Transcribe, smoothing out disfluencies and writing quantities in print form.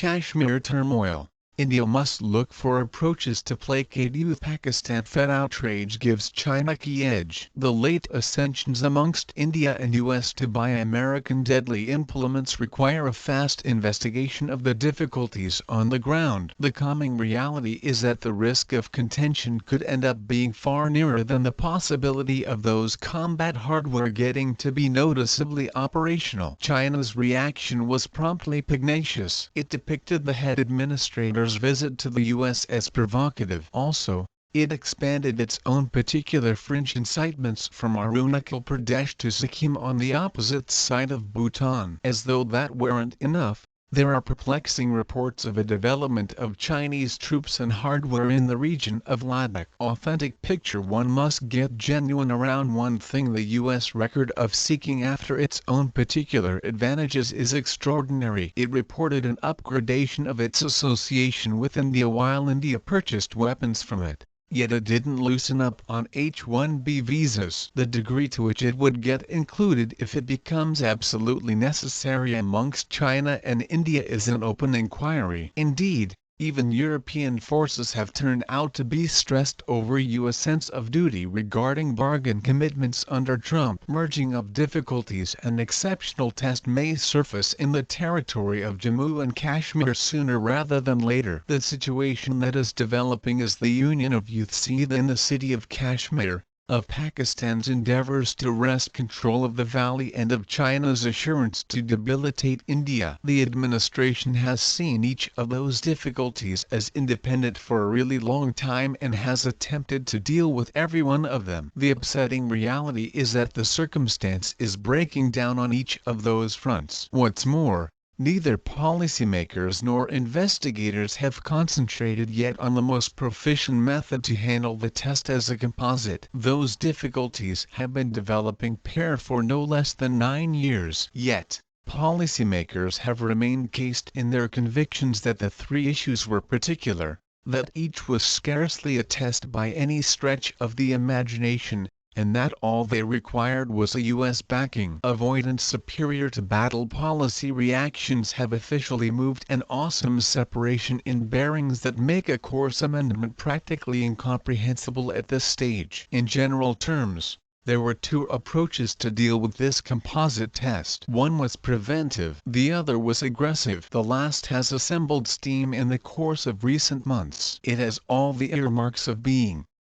Kashmir turmoil, India must look for approaches to placate youth. Pakistan-Fed outrage gives China key edge. The late ascensions amongst India and US to buy American deadly implements require a fast investigation of the difficulties on the ground. The calming reality is that the risk of contention could end up being far nearer than the possibility of those combat hardware getting to be noticeably operational. China's reaction was promptly pugnacious. It depicted the head administrator's visit to the US as provocative. Also, it expanded its own particular fringe incitements from Arunachal Pradesh to Sikkim on the opposite side of Bhutan. As though that weren't enough, there are perplexing reports of a development of Chinese troops and hardware in the region of Ladakh. Authentic picture. One must get genuine around one thing: the US record of seeking after its own particular advantages is extraordinary. It reported an upgradation of its association with India while India purchased weapons from it. Yet it didn't loosen up on H-1B visas. The degree to which it would get included if it becomes absolutely necessary amongst China and India is an open inquiry. Indeed, even European forces have turned out to be stressed over US sense of duty regarding bargain commitments under Trump. Merging of difficulties. An exceptional test may surface in the territory of Jammu and Kashmir sooner rather than later. The situation that is developing is the union of youth seethe in the city of Kashmir, of Pakistan's endeavors to wrest control of the valley and of China's assurance to debilitate India. The administration has seen each of those difficulties as independent for a really long time and has attempted to deal with every one of them. The upsetting reality is that the circumstance is breaking down on each of those fronts. What's more, neither policymakers nor investigators have concentrated yet on the most proficient method to handle the test as a composite. Those difficulties have been developing pair for no less than 9 years. Yet, policymakers have remained cased in their convictions that the three issues were particular, that each was scarcely a test by any stretch of the imagination, and that all they required was a US backing. Avoidance superior to battle policy reactions have officially moved an awesome separation in bearings that make a course amendment practically incomprehensible at this stage. In general terms, there were two approaches to deal with this composite test. One was preventive, the other was aggressive. The last has assembled steam in the course of recent months. It has all the earmarks of being